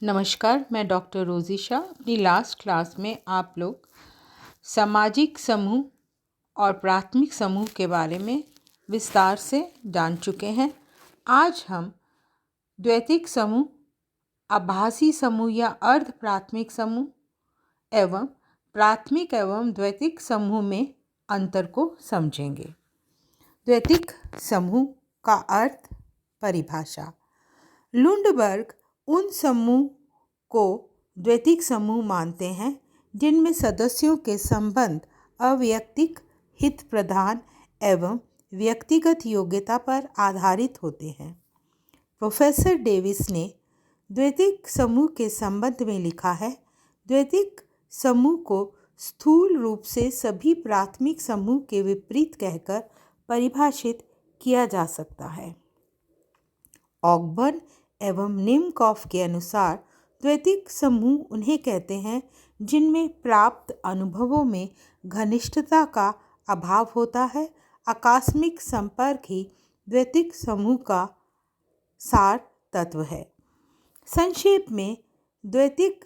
नमस्कार, मैं डॉक्टर रोज़ी शाह। अपनी लास्ट क्लास में आप लोग सामाजिक समूह और प्राथमिक समूह के बारे में विस्तार से जान चुके हैं। आज हम द्वैतिक समूह, आभासी समूह या अर्ध प्राथमिक समूह एवं प्राथमिक एवं द्वैतिक समूह में अंतर को समझेंगे। द्वैतिक समूह का अर्थ, परिभाषा। लुंडबर्ग उन समूह को द्वैतिक समूह मानते हैं जिनमें सदस्यों के संबंध अवैयक्तिक, हित प्रधान एवं व्यक्तिगत योग्यता पर आधारित होते हैं। प्रोफेसर डेविस ने द्वैतिक समूह के संबंध में लिखा है, द्वैतिक समूह को स्थूल रूप से सभी प्राथमिक समूह के विपरीत कहकर परिभाषित किया जा सकता है। ऑकबर्न एवं निमकॉफ के अनुसार द्वैतिक समूह उन्हें कहते हैं जिनमें प्राप्त अनुभवों में घनिष्ठता का अभाव होता है। आकस्मिक संपर्क ही द्वैतिक समूह का सार तत्व है। संक्षेप में, द्वैतिक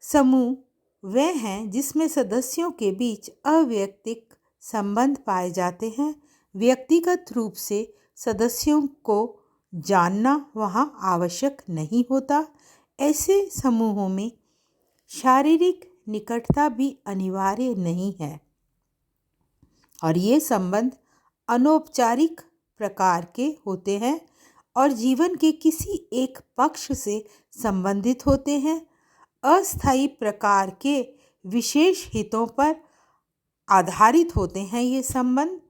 समूह वे हैं जिसमें सदस्यों के बीच अवैयक्तिक संबंध पाए जाते हैं। व्यक्तिगत रूप से सदस्यों को जानना वहाँ आवश्यक नहीं होता। ऐसे समूहों में शारीरिक निकटता भी अनिवार्य नहीं है और ये संबंध अनौपचारिक प्रकार के होते हैं और जीवन के किसी एक पक्ष से संबंधित होते हैं। अस्थायी प्रकार के विशेष हितों पर आधारित होते हैं ये संबंध,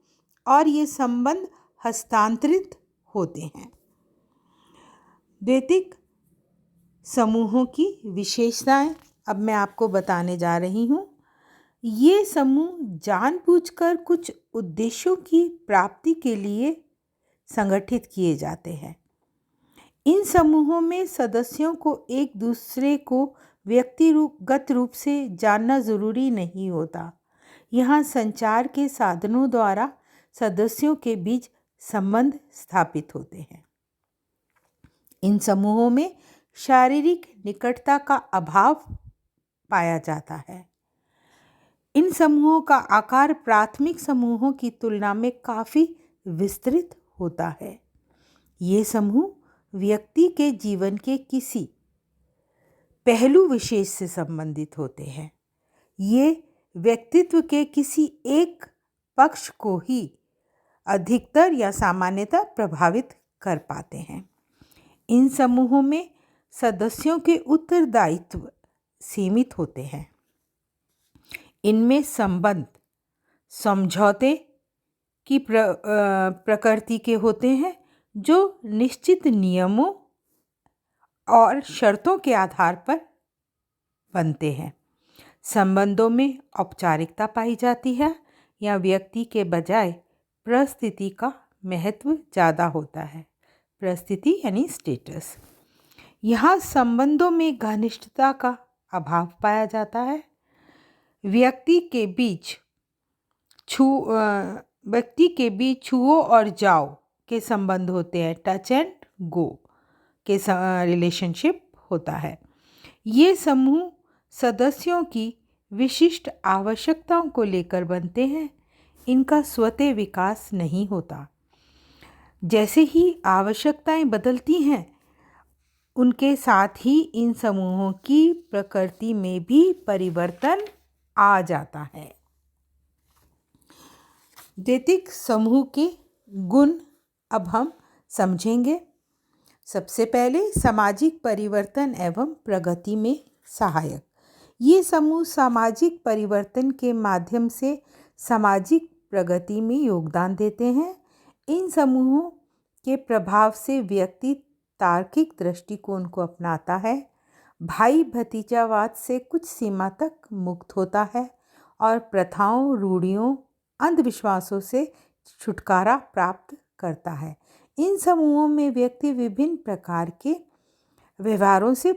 और ये संबंध हस्तांतरित होते हैं। द्वैतिक समूहों की विशेषताएं अब मैं आपको बताने जा रही हूँ। ये समूह जानबूझकर कुछ उद्देश्यों की प्राप्ति के लिए संगठित किए जाते हैं। इन समूहों में सदस्यों को एक दूसरे को व्यक्तिगत रूप से जानना जरूरी नहीं होता। यहाँ संचार के साधनों द्वारा सदस्यों के बीच संबंध स्थापित होते हैं। इन समूहों में शारीरिक निकटता का अभाव पाया जाता है। इन समूहों का आकार प्राथमिक समूहों की तुलना में काफ़ी विस्तृत होता है। ये समूह व्यक्ति के जीवन के किसी पहलू विशेष से संबंधित होते हैं। ये व्यक्तित्व के किसी एक पक्ष को ही अधिकतर या सामान्यतः प्रभावित कर पाते हैं। इन समूहों में सदस्यों के उत्तरदायित्व सीमित होते हैं। इनमें संबंध समझौते की प्रकृति के होते हैं जो निश्चित नियमों और शर्तों के आधार पर बनते हैं। संबंधों में औपचारिकता पाई जाती है या व्यक्ति के बजाय परिस्थिति का महत्व ज़्यादा होता है। परिस्थिति यानी स्टेटस। यहाँ संबंधों में घनिष्ठता का अभाव पाया जाता है। व्यक्ति के बीच छुओ और जाओ के संबंध होते हैं। टच एंड गो के रिलेशनशिप होता है। ये समूह सदस्यों की विशिष्ट आवश्यकताओं को लेकर बनते हैं। इनका स्वतः विकास नहीं होता। जैसे ही आवश्यकताएं बदलती हैं, उनके साथ ही इन समूहों की प्रकृति में भी परिवर्तन आ जाता है। द्वैतिक समूह के गुण अब हम समझेंगे। सबसे पहले सामाजिक परिवर्तन एवं प्रगति में सहायक। ये समूह सामाजिक परिवर्तन के माध्यम से सामाजिक प्रगति में योगदान देते हैं। इन समूहों के प्रभाव से व्यक्ति तार्किक दृष्टिकोण को अपनाता है, भाई भतीजावाद से कुछ सीमा तक मुक्त होता है और प्रथाओं, रूढ़ियों, अंधविश्वासों से छुटकारा प्राप्त करता है। इन समूहों में व्यक्ति विभिन्न प्रकार के व्यवहारों से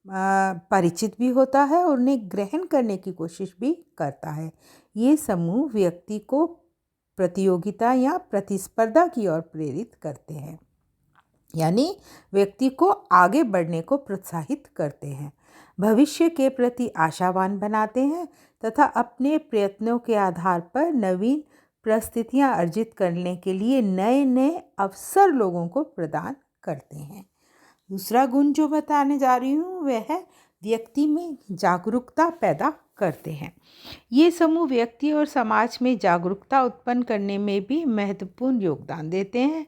परिचित भी होता है और उन्हें ग्रहण करने की कोशिश भी करता है। ये समूह व्यक्ति को प्रतियोगिता या प्रतिस्पर्धा की ओर प्रेरित करते हैं। यानी व्यक्ति को आगे बढ़ने को प्रोत्साहित करते हैं, भविष्य के प्रति आशावान बनाते हैं तथा अपने प्रयत्नों के आधार पर नवीन परिस्थितियां अर्जित करने के लिए नए नए अवसर लोगों को प्रदान करते हैं। दूसरा गुण जो बताने जा रही हूँ वह है व्यक्ति में जागरूकता पैदा करते हैं। ये समूह व्यक्ति और समाज में जागरूकता उत्पन्न करने में भी महत्वपूर्ण योगदान देते हैं।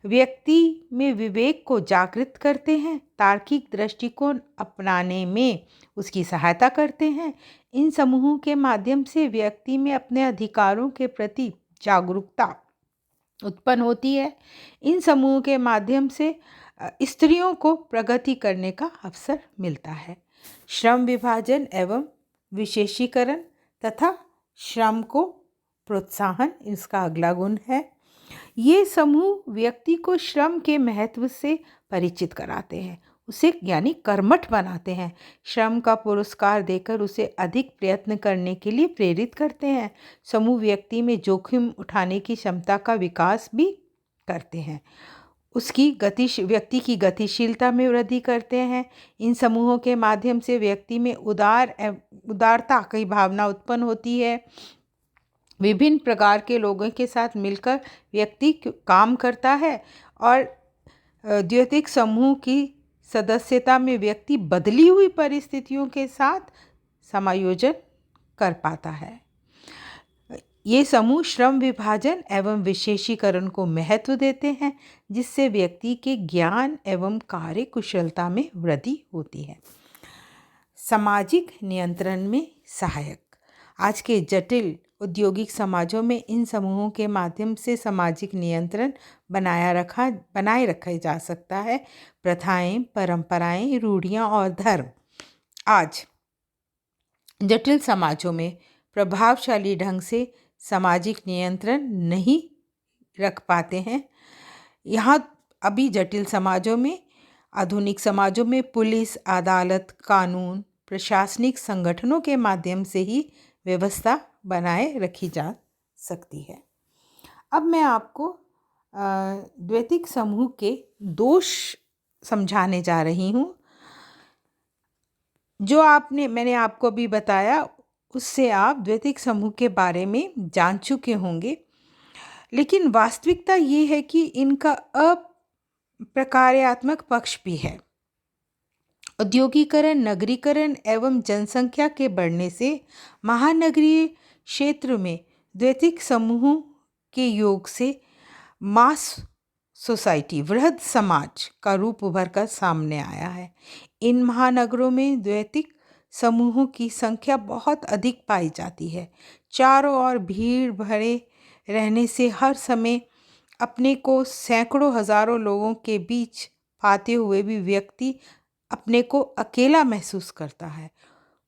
व्यक्ति में विवेक को जागृत करते हैं, तार्किक दृष्टिकोण अपनाने में उसकी सहायता करते हैं। इन समूहों के माध्यम से व्यक्ति में अपने अधिकारों के प्रति जागरूकता उत्पन्न होती है। इन समूहों के माध्यम से स्त्रियों को प्रगति करने का अवसर मिलता है। श्रम विभाजन एवं विशेषीकरण तथा श्रम को प्रोत्साहन इसका अगला गुण है। ये समूह व्यक्ति को श्रम के महत्व से परिचित कराते हैं, उसे यानी कर्मठ बनाते हैं। श्रम का पुरस्कार देकर उसे अधिक प्रयत्न करने के लिए प्रेरित करते हैं। समूह व्यक्ति में जोखिम उठाने की क्षमता का विकास भी करते हैं, उसकी व्यक्ति की गतिशीलता में वृद्धि करते हैं। इन समूहों के माध्यम से व्यक्ति में उदारता की भावना उत्पन्न होती है। विभिन्न प्रकार के लोगों के साथ मिलकर व्यक्ति काम करता है और द्वैतिक समूह की सदस्यता में व्यक्ति बदली हुई परिस्थितियों के साथ समायोजन कर पाता है। ये समूह श्रम विभाजन एवं विशेषीकरण को महत्व देते हैं, जिससे व्यक्ति के ज्ञान एवं कार्य कुशलता में वृद्धि होती है। सामाजिक नियंत्रण में सहायक। आज के जटिल औद्योगिक समाजों में इन समूहों के माध्यम से सामाजिक नियंत्रण बनाए रखा जा सकता है। प्रथाएं, परंपराएं, रूढ़ियां और धर्म आज जटिल समाजों में प्रभावशाली ढंग से सामाजिक नियंत्रण नहीं रख पाते हैं। यहाँ अभी जटिल समाजों में, आधुनिक समाजों में पुलिस, अदालत, कानून, प्रशासनिक संगठनों के माध्यम से ही व्यवस्था बनाए रखी जा सकती है। अब मैं आपको द्वैतिक समूह के दोष समझाने जा रही हूँ। जो मैंने आपको भी बताया, उससे आप द्वैतिक समूह के बारे में जान चुके होंगे, लेकिन वास्तविकता ये है कि इनका अप्रकार्यात्मक पक्ष भी है। औद्योगिकरण, नगरीकरण एवं जनसंख्या के बढ़ने से महानगरीय क्षेत्र में द्वैतिक समूहों के योग से मास सोसाइटी, वृहद समाज का रूप उभर कर सामने आया है। इन महानगरों में द्वैतिक समूहों की संख्या बहुत अधिक पाई जाती है। चारों ओर भीड़ भरे रहने से हर समय अपने को सैकड़ों हजारों लोगों के बीच पाते हुए भी व्यक्ति अपने को अकेला महसूस करता है।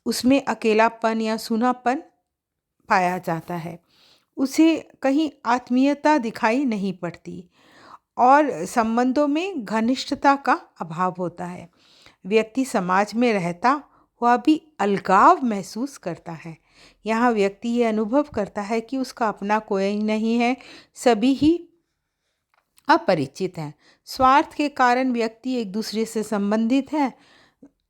उसमें अकेलापन या सूनापन पाया जाता है। उसे कहीं आत्मीयता दिखाई नहीं पड़ती और संबंधों में घनिष्ठता का अभाव होता है। व्यक्ति समाज में रहता हुआ भी अलगाव महसूस करता है। यहाँ व्यक्ति ये अनुभव करता है कि उसका अपना कोई नहीं है, सभी ही अपरिचित हैं। स्वार्थ के कारण व्यक्ति एक दूसरे से संबंधित है,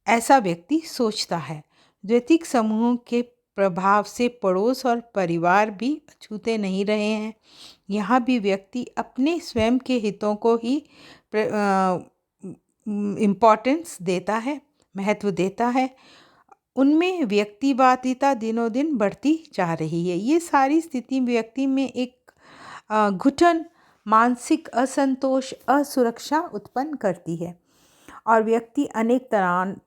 ऐसा व्यक्ति सोचता है। द्वैतिक समूहों के प्रभाव से पड़ोस और परिवार भी अछूते नहीं रहे हैं। यहाँ भी व्यक्ति अपने स्वयं के हितों को ही इम्पोर्टेंस देता है, महत्व देता है। उनमें व्यक्तिवादिता दिनों दिन बढ़ती जा रही है। ये सारी स्थिति व्यक्ति में एक घुटन, मानसिक असंतोष, असुरक्षा उत्पन्न करती है और व्यक्ति अनेक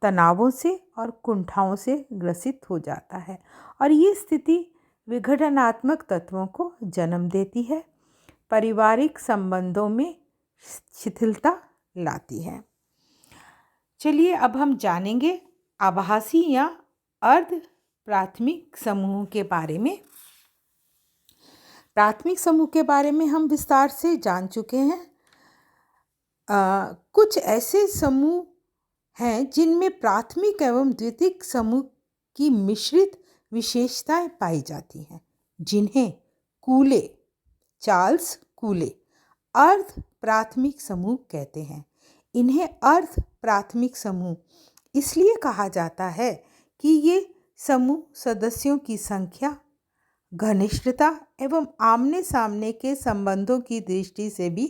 तनावों से और कुंठाओं से ग्रसित हो जाता है और ये स्थिति विघटनात्मक तत्वों को जन्म देती है, पारिवारिक संबंधों में शिथिलता लाती है। चलिए अब हम जानेंगे आभासी या अर्ध प्राथमिक समूहों के बारे में। प्राथमिक समूह के बारे में हम विस्तार से जान चुके हैं। कुछ ऐसे समूह हैं जिनमें प्राथमिक एवं द्वितीयक समूह की मिश्रित विशेषताएं पाई जाती हैं, जिन्हें चार्ल्स कूले अर्ध प्राथमिक समूह कहते हैं। इन्हें अर्ध प्राथमिक समूह इसलिए कहा जाता है कि ये समूह सदस्यों की संख्या, घनिष्ठता एवं आमने सामने के संबंधों की दृष्टि से भी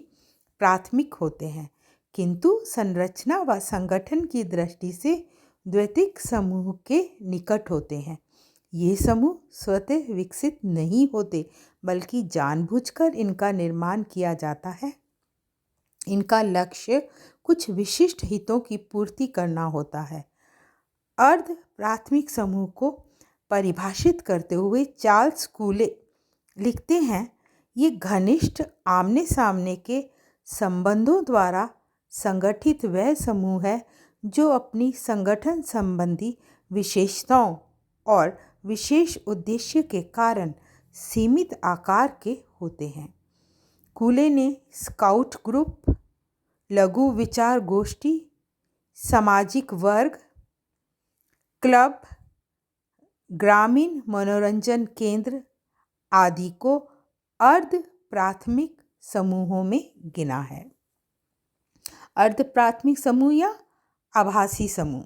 प्राथमिक होते हैं, किंतु संरचना व संगठन की दृष्टि से द्वैतिक समूह के निकट होते हैं। ये समूह स्वतः विकसित नहीं होते, बल्कि जानबूझकर इनका निर्माण किया जाता है। इनका लक्ष्य कुछ विशिष्ट हितों की पूर्ति करना होता है। अर्ध प्राथमिक समूह को परिभाषित करते हुए चार्ल्स कूले लिखते हैं, ये घनिष्ठ आमने सामने के संबंधों द्वारा संगठित वह समूह है जो अपनी संगठन संबंधी विशेषताओं और विशेष उद्देश्य के कारण सीमित आकार के होते हैं। कूले ने स्काउट ग्रुप, लघु विचार गोष्ठी, सामाजिक वर्ग, क्लब, ग्रामीण मनोरंजन केंद्र आदि को अर्ध प्राथमिक समूहों में गिना है। अर्ध प्राथमिक समूह या आभासी समूह।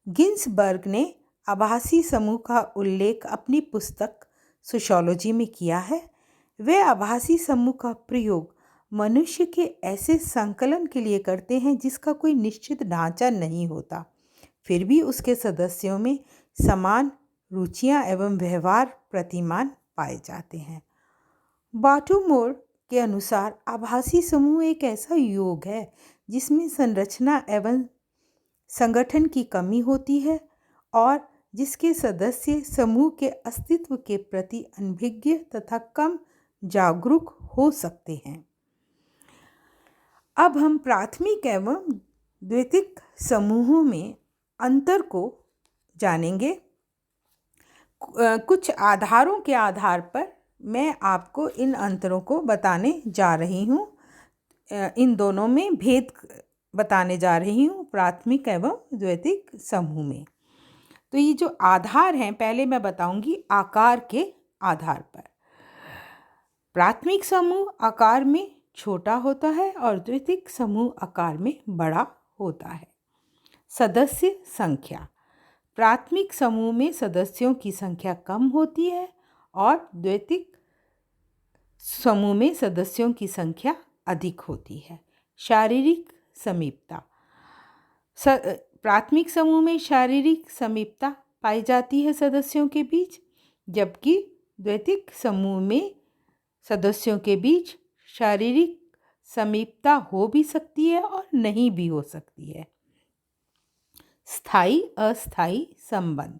गिन्सबर्ग ने आभासी समूह का उल्लेख अपनी पुस्तक सोशियोलॉजी में किया है। वे आभासी समूह का प्रयोग मनुष्य के ऐसे संकलन के लिए करते हैं जिसका कोई निश्चित ढांचा नहीं होता, फिर भी उसके सदस्यों में समान रुचियां एवं व्यवहार प्रतिमान पाए जाते हैं। बाल्टीमोर के अनुसार आभासी समूह एक ऐसा योग है जिसमें संरचना एवं संगठन की कमी होती है और जिसके सदस्य समूह के अस्तित्व के प्रति अनभिज्ञ तथा कम जागरूक हो सकते हैं। अब हम प्राथमिक एवं द्वैतिक समूहों में अंतर को जानेंगे। कुछ आधारों के आधार पर मैं आपको इन अंतरों को बताने जा रही हूँ। इन दोनों में भेद बताने जा रही हूँ, प्राथमिक एवं द्वैतिक समूह में। तो ये जो आधार हैं, पहले मैं बताऊंगी आकार के आधार पर। प्राथमिक समूह आकार में छोटा होता है और द्वैतिक समूह आकार में बड़ा होता है। सदस्य संख्या। प्राथमिक समूह में सदस्यों की संख्या कम होती है और द्वैतिक समूह में सदस्यों की संख्या अधिक होती है। शारीरिक समीपता। प्राथमिक समूह में शारीरिक समीपता पाई जाती है सदस्यों के बीच, जबकि द्वैतिक समूह में सदस्यों के बीच शारीरिक समीपता हो भी सकती है और नहीं भी हो सकती है। स्थायी अस्थायी संबंध।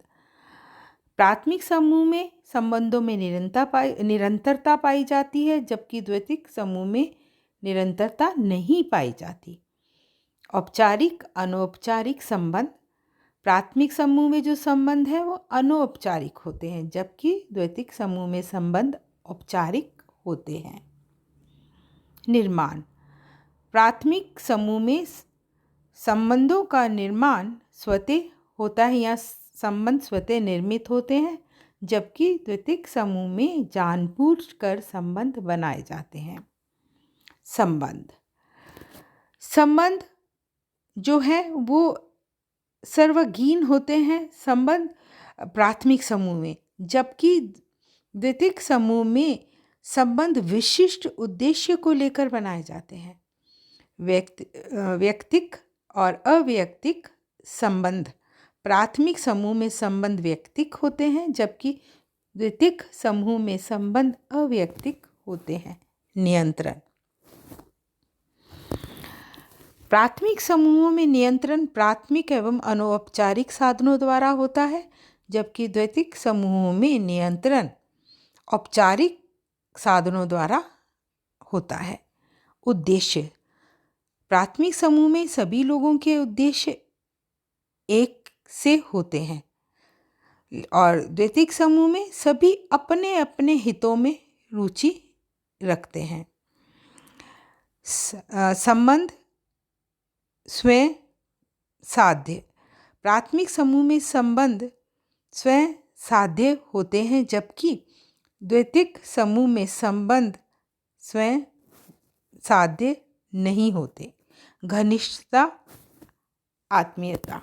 प्राथमिक समूह में संबंधों में निरंतरता पाई जाती है, जबकि द्वैतिक समूह में निरंतरता नहीं पाई जाती। औपचारिक अनौपचारिक संबंध। प्राथमिक समूह में जो संबंध है वो अनौपचारिक होते हैं, जबकि द्वैतिक समूह में संबंध औपचारिक होते हैं। निर्माण। प्राथमिक समूह में संबंधों का निर्माण स्वतः होता है या संबंध स्वतः निर्मित होते हैं, जबकि द्वैतिक समूह में जानबूझकर संबंध बनाए जाते हैं। संबंध जो है वो सर्वगीन होते हैं संबंध प्राथमिक समूह में, जबकि द्वैतिक समूह में संबंध विशिष्ट उद्देश्य को लेकर बनाए जाते हैं। व्यक्तिक और अव्यक्तिक संबंध। प्राथमिक समूह में संबंध व्यक्तिक होते हैं, जबकि द्वैतिक समूह में संबंध अव्यक्तिक होते हैं। नियंत्रण। प्राथमिक समूहों में नियंत्रण प्राथमिक एवं अनौपचारिक साधनों द्वारा होता है, जबकि द्वैतिक समूहों में नियंत्रण औपचारिक साधनों द्वारा होता है। उद्देश्य। प्राथमिक समूह में सभी लोगों के उद्देश्य एक से होते हैं और द्वैतिक समूह में सभी अपने अपने हितों में रुचि रखते हैं। संबंध स्वयं साध्य। प्राथमिक समूह में संबंध स्वयं साध्य होते हैं, जबकि द्वैतिक समूह में संबंध स्वयं साध्य नहीं होते। घनिष्ठता, आत्मीयता।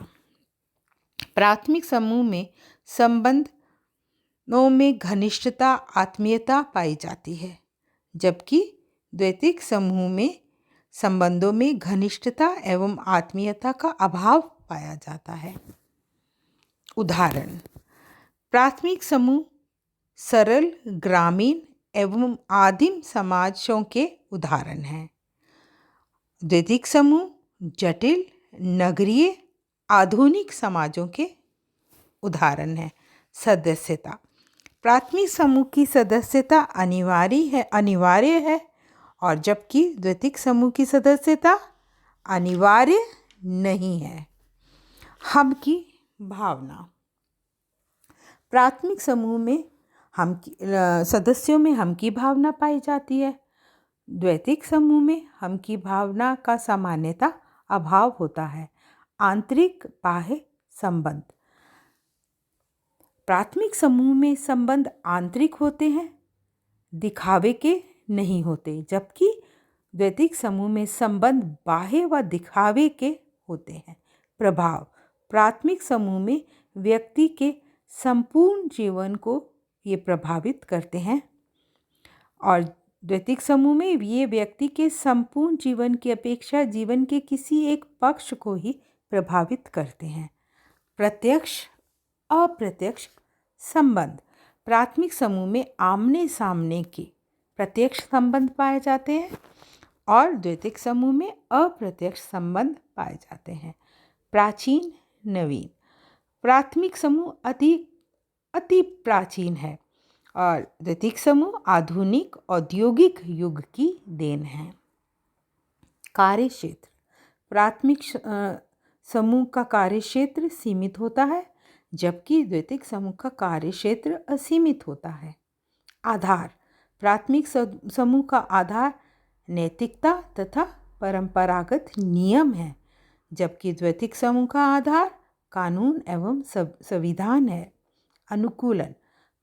प्राथमिक समूह में संबंधों में घनिष्ठता, आत्मीयता पाई जाती है, जबकि द्वितीयक समूह में संबंधों में घनिष्ठता एवं आत्मीयता का अभाव पाया जाता है। उदाहरण: प्राथमिक समूह सरल, ग्रामीण एवं आदिम समाजों के उदाहरण हैं। द्वितीयक समूह जटिल, नगरीय, आधुनिक समाजों के उदाहरण हैं। सदस्यता: प्राथमिक समूह की सदस्यता अनिवार्य है और जबकि द्वितीयक समूह की सदस्यता अनिवार्य नहीं है। हम की भावना: प्राथमिक समूह में सदस्यों में हम की भावना पाई जाती है। द्वितीयक समूह में हम की भावना का सामान्यतः अभाव होता है। आंतरिक बाह्य संबंध: प्राथमिक समूह में संबंध आंतरिक होते हैं, दिखावे के नहीं होते, जबकि द्वितीयक समूह में संबंध बाह्य व दिखावे के होते हैं। प्रभाव: प्राथमिक समूह में व्यक्ति के संपूर्ण जीवन को ये प्रभावित करते हैं और द्वितीयक समूह में ये व्यक्ति के संपूर्ण जीवन की अपेक्षा जीवन के किसी एक पक्ष को ही प्रभावित करते हैं। प्रत्यक्ष अप्रत्यक्ष संबंध: प्राथमिक समूह में आमने सामने के प्रत्यक्ष संबंध पाए जाते हैं और द्वितीयक समूह में अप्रत्यक्ष संबंध पाए जाते हैं। प्राचीन नवीन: प्राथमिक समूह अति प्राचीन है और द्वितीयक समूह आधुनिक औद्योगिक युग की देन है। कार्य क्षेत्र: प्राथमिक समूह का कार्य क्षेत्र सीमित होता है, जबकि द्वितीयक समूह का कार्य क्षेत्र असीमित होता है। आधार: प्राथमिक समूह का आधार नैतिकता तथा परंपरागत नियम है, जबकि द्वितीयक समूह का आधार कानून एवं संविधान है। अनुकूलन: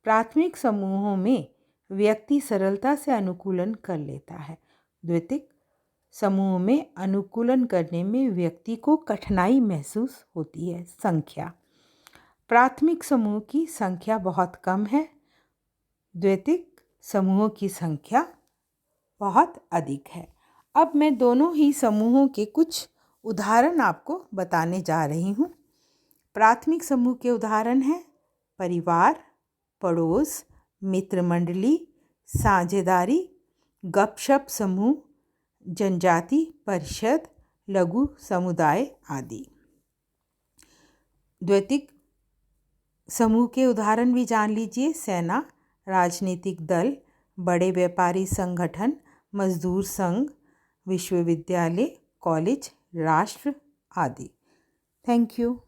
प्राथमिक समूहों में व्यक्ति सरलता से अनुकूलन कर लेता है। द्वितीयक समूह में अनुकूलन करने में व्यक्ति को कठिनाई महसूस होती है। संख्या: प्राथमिक समूह की संख्या बहुत कम है, द्वितीयक समूहों की संख्या बहुत अधिक है। अब मैं दोनों ही समूहों के कुछ उदाहरण आपको बताने जा रही हूँ। प्राथमिक समूह के उदाहरण हैं परिवार, पड़ोस, मित्र मंडली, साझेदारी, गपशप समूह, जनजाति परिषद, लघु समुदाय आदि। द्वितीयक समूह के उदाहरण भी जान लीजिए। सेना, राजनीतिक दल, बड़े व्यापारी संगठन, मजदूर संघ, विश्वविद्यालय, कॉलेज, राष्ट्र आदि। Thank you.